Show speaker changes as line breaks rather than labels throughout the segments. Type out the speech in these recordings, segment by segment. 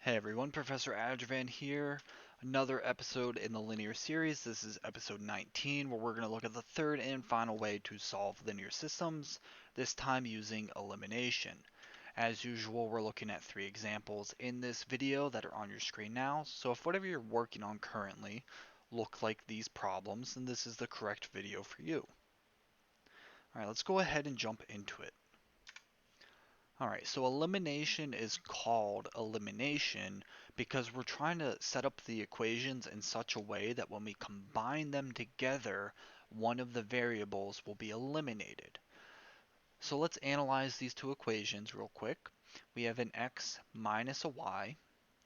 Hey everyone, Professor Adjovan here. Another episode in the linear series. This is episode 19, where we're going to look at the third and final way to solve linear systems, this time using elimination. As usual, we're looking at three examples in this video that are on your screen now, so if whatever you're working on currently look like these problems, then this is the correct video for you. Alright, let's go ahead and jump into it. Alright, so elimination is called elimination because we're trying to set up the equations in such a way that when we combine them together, one of the variables will be eliminated. So let's analyze these two equations real quick. We have an x minus a y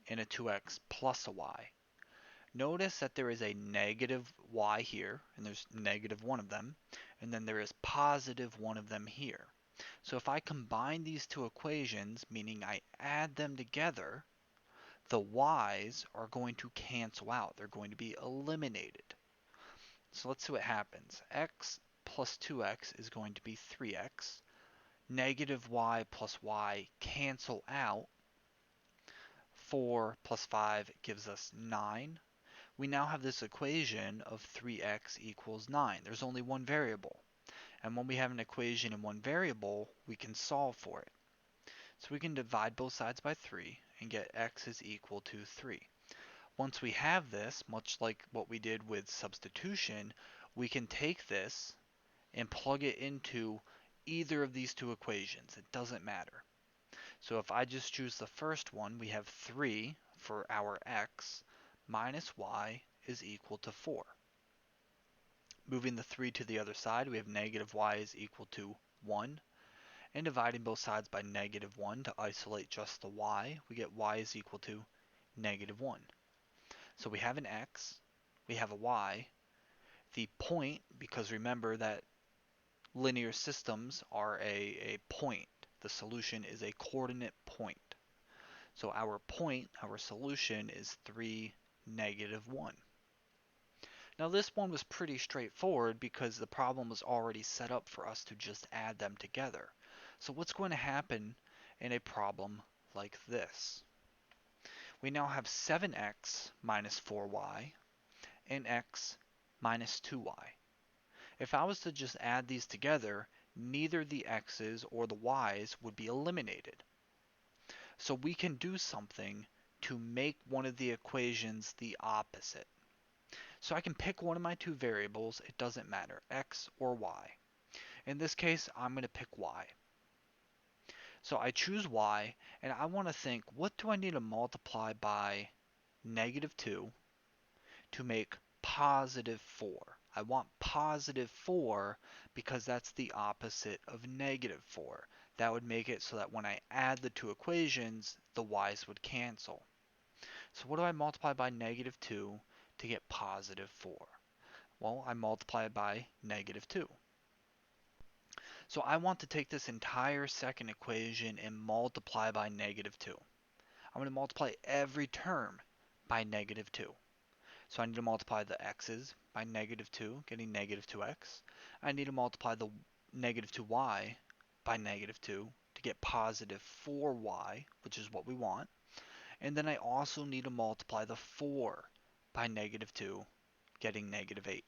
and a 2x plus a y. Notice that there is a negative y here, and there's negative one of them, and then there is positive one of them here. So if I combine these two equations, meaning I add them together, the y's are going to cancel out. They're going to be eliminated. So let's see what happens. X plus 2x is going to be 3x. Negative y plus y cancel out. 4 plus 5 gives us 9. We now have this equation of 3x equals 9. There's only one variable. And when we have an equation in one variable, we can solve for it. So we can divide both sides by 3 and get x is equal to 3. Once we have this, much like what we did with substitution, we can take this and plug it into either of these two equations. It doesn't matter. So if I just choose the first one, we have 3 for our x minus y is equal to 4. Moving the 3 to the other side, we have negative y is equal to 1. And dividing both sides by negative 1 to isolate just the y, we get y is equal to negative 1. So we have an x, we have a y. The point, because remember that linear systems are a point. The solution is a coordinate point. So our point, our solution is 3, negative 1. Now this one was pretty straightforward because the problem was already set up for us to just add them together. So what's going to happen in a problem like this? We now have 7x minus 4y and x minus 2y. If I was to just add these together, neither the x's or the y's would be eliminated. So we can do something to make one of the equations the opposite. So I can pick one of my two variables, it doesn't matter, x or y. In this case, I'm going to pick y. So I choose y, and I want to think, what do I need to multiply by negative 2 to make positive 4? I want positive 4 because that's the opposite of negative 4. That would make it so that when I add the two equations, the y's would cancel. So what do I multiply by negative 2 to get positive 4? Well, I multiply it by negative 2. So I want to take this entire second equation and multiply by negative 2. I'm going to multiply every term by negative 2. So I need to multiply the x's by negative 2, getting negative 2x. I need to multiply the negative 2y by negative 2 to get positive 4y, which is what we want. And then I also need to multiply the 4 by negative 2, getting negative 8.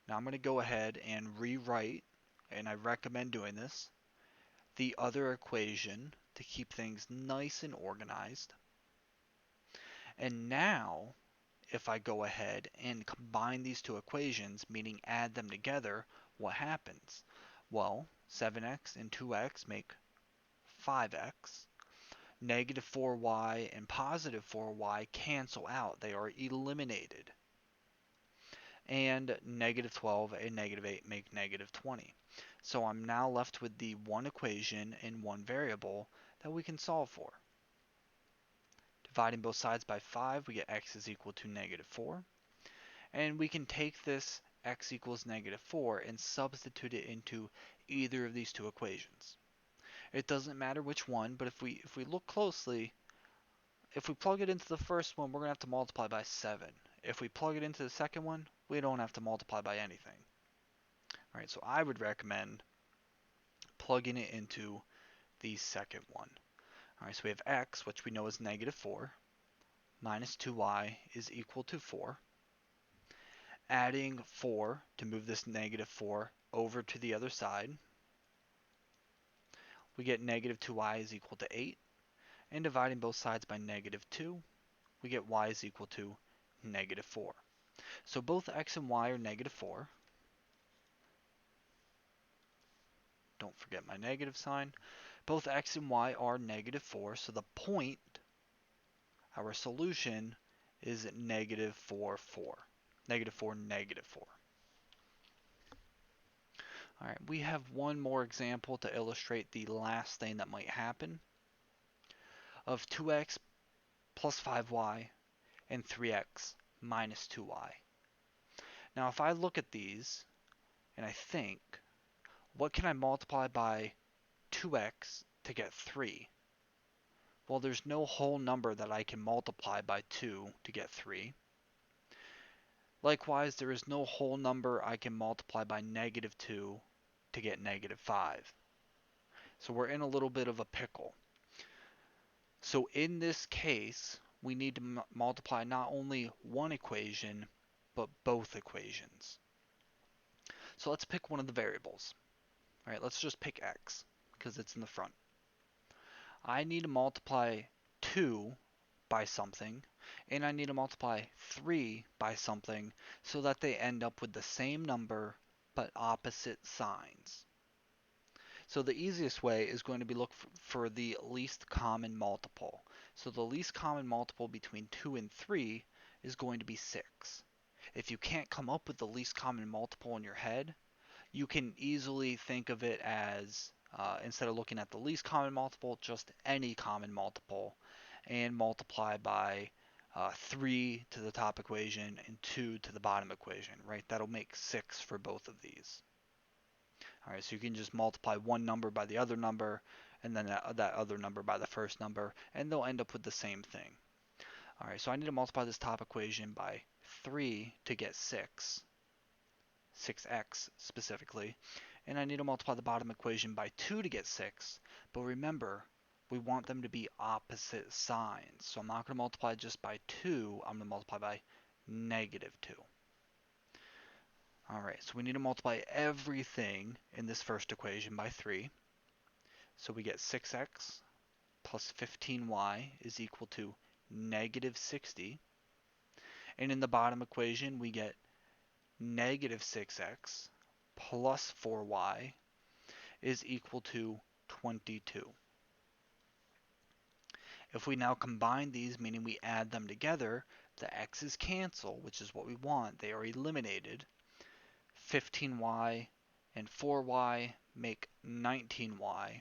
Now I'm going to go ahead and rewrite, and I recommend doing this, the other equation to keep things nice and organized. And now, if I go ahead and combine these two equations, meaning add them together, what happens? Well, 7x and 2x make 5x. Negative 4y and positive 4y cancel out. They are eliminated. And negative 12 and negative 8 make negative 20. So I'm now left with the one equation and one variable that we can solve for. Dividing both sides by 5, we get x is equal to negative 4. And we can take this x equals negative 4 and substitute it into either of these two equations. It doesn't matter which one, but if we look closely, if we plug it into the first one, we're going to have to multiply by 7. If we plug it into the second one, we don't have to multiply by anything. Alright, so I would recommend plugging it into the second one. Alright, so we have x, which we know is negative 4. minus 2y is equal to 4. Adding 4 to move this negative 4 over to the other side, we get negative 2y is equal to 8. And dividing both sides by negative 2, we get y is equal to negative 4. So both x and y are negative 4. Don't forget my negative sign. Both x and y are negative 4, so the point, our solution, is negative 4, 4. Negative 4, negative 4. All right, we have one more example to illustrate the last thing that might happen of 2x plus 5y and 3x minus 2y. Now, if I look at these and I think, what can I multiply by 2x to get 3? Well, there's no whole number that I can multiply by 2 to get 3. Likewise, there is no whole number I can multiply by negative 2 to get negative 5. So we're in a little bit of a pickle. So in this case, we need to multiply not only one equation, but both equations. So let's pick one of the variables. All right, let's just pick x because it's in the front. I need to multiply 2 by something, and I need to multiply 3 by something so that they end up with the same number but opposite signs. So the easiest way is going to be look for the least common multiple. So the least common multiple between 2 and 3 is going to be 6. If you can't come up with the least common multiple in your head, you can easily think of it as, instead of looking at the least common multiple, just any common multiple, and multiply by 3 to the top equation and 2 to the bottom equation, right? That'll make 6 for both of these. All right, so you can just multiply one number by the other number, and then that other number by the first number, and they'll end up with the same thing. All right, so I need to multiply this top equation by 3 to get 6, 6x specifically, and I need to multiply the bottom equation by 2 to get 6, but remember, we want them to be opposite signs, so I'm not going to multiply just by 2, I'm going to multiply by negative 2. Alright, so we need to multiply everything in this first equation by 3. So we get 6x plus 15y is equal to negative 60. And in the bottom equation, we get negative 6x plus 4y is equal to 22. If we now combine these, meaning we add them together, the x's cancel, which is what we want. They are eliminated. 15y and 4y make 19y,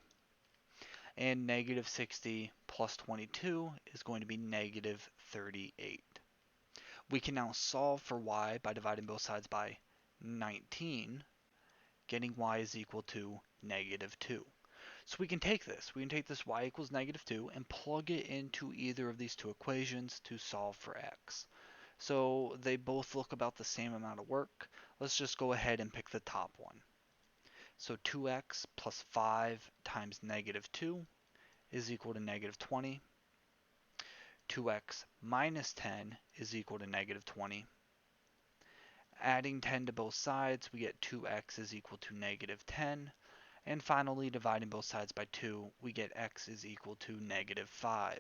and negative 60 plus 22 is going to be negative 38. We can now solve for y by dividing both sides by 19, getting y is equal to negative 2. So we can take this y equals negative 2 and plug it into either of these two equations to solve for x. So they both look about the same amount of work. Let's just go ahead and pick the top one. So 2x plus 5 times negative 2 is equal to negative 20. 2x minus 10 is equal to negative 20. Adding 10 to both sides, we get 2x is equal to negative 10. And finally, dividing both sides by 2, we get x is equal to negative 5.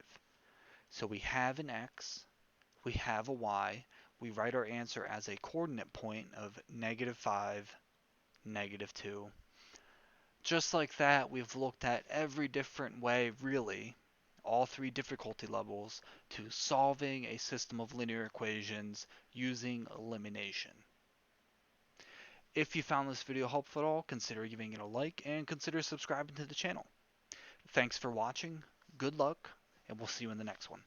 So we have an x, we have a y, we write our answer as a coordinate point of negative 5, negative 2. Just like that, we've looked at every different way, really, all three difficulty levels, to solving a system of linear equations using elimination. If you found this video helpful at all, consider giving it a like and consider subscribing to the channel. Thanks for watching, good luck, and we'll see you in the next one.